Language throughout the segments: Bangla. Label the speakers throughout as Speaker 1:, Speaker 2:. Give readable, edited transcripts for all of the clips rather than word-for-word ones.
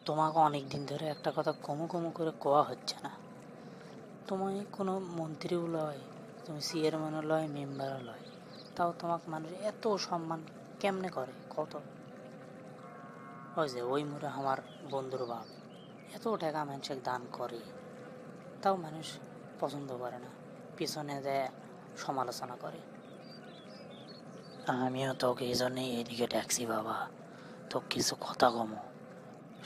Speaker 1: তোমাকে অনেক দিন ধরে একটা কথা কমু কমু করে কোয়া হচ্ছে না। তোমায় কোনো মন্ত্রীও লয়, তুমি চেয়ারম্যানও লয়, মেম্বারও লয়, তাও তোমাকে মানুষ এত সম্মান কেমনে করে কত? ওই যে ওই মুরে আমার বন্ধুর বাপ এত টাকা মানুষকে দান করে, তাও মানুষ পছন্দ করে না, পিছনে দেয় সমালোচনা করে। আমিও তোকে এই জন্যই এদিকে ট্যাক্সি বাবা, তো কিছু কথা কমো,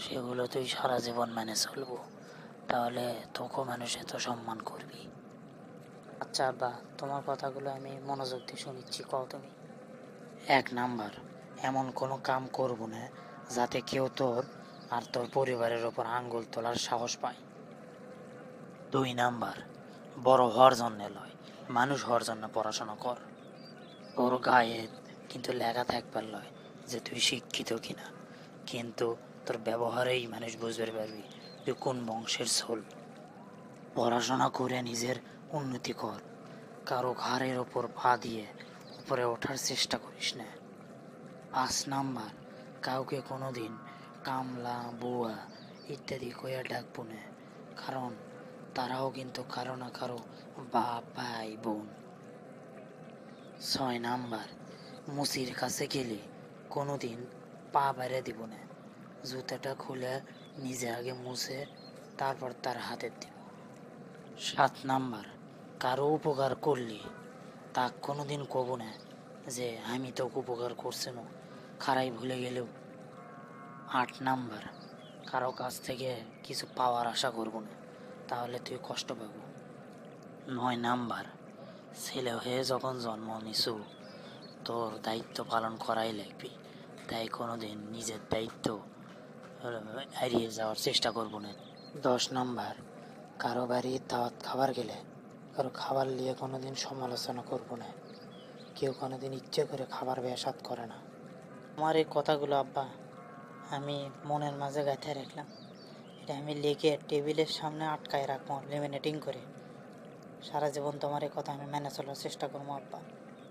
Speaker 1: সেগুলো তুই সারা জীবন মেনে চলবো, তাহলে তোকেও মানুষ এত সম্মান করবি। আচ্ছা আব্বা, তোমার কথাগুলো আমি মনোযোগ দিয়ে শুনিচ্ছি, কও তুমি। 1 নাম্বার, এমন কোনো কাম করব না যাতে কেউ তোর আর তোর পরিবারের ওপর আঙ্গুল তোলার সাহস পায়। 2 নাম্বার, বড় হওয়ার জন্যে লয়, মানুষ হওয়ার জন্য পড়াশোনা কর। তোর গায়ে কিন্তু লেখা থাকবার লয় যে তুই শিক্ষিত কিনা, কিন্তু তোর ব্যবহারেই মানুষ বুঝতে পারবি তুই কোন বংশের ছোল। পড়াশোনা করে নিজের উন্নতি কর, কারো ঘাড়ের ওপর পা দিয়ে উপরে ওঠার চেষ্টা করিস না। 5 নাম্বার, কাউকে কোনো দিন কামলা, বুয়া ইত্যাদি কইয়া ডাকবো না, কারণ তারাও কিন্তু কারো না কারো বাপ, ভাই, বোন। 6 নাম্বার, মুসির কাছে গেলে কোনো দিন পা বেড়ে দিব না, জুতাটা খুলে নিজে আগে মুছে তারপর তার হাতে দিব। 7 নাম্বার, কারো উপকার করলে তা কোনো দিন কব না যে আমি তোকে উপকার করছি না, খারাই ভুলে গেলেও। 8 নাম্বার, কারো কাছ থেকে কিছু পাওয়ার আশা করব না, তাহলে তুই কষ্ট পাবো। 9 নাম্বার, ছেলে হয়ে যখন জন্ম নিছু তোর দায়িত্ব পালন করাই লাগবে, তাই কোনো দিন নিজের দায়িত্ব এড়িয়ে যাওয়ার চেষ্টা করব না। 10 নাম্বার, কারো বাড়ি দাওয়াত খাবার গেলে কারো খাবার নিয়ে কোনো দিন সমালোচনা করব না, কেউ কোনো দিন ইচ্ছে করে খাবার বেসাত করে না। আমার এই কথাগুলো আব্বা আমি মনের মাঝে গাঁথে রাখলাম, এটা আমি লিখে টেবিলের সামনে আটকায় রাখবো লেমিনেটিং করে। সারা জীবন তোমার এই কথা আমি মেনে চলার চেষ্টা করবো আব্বা।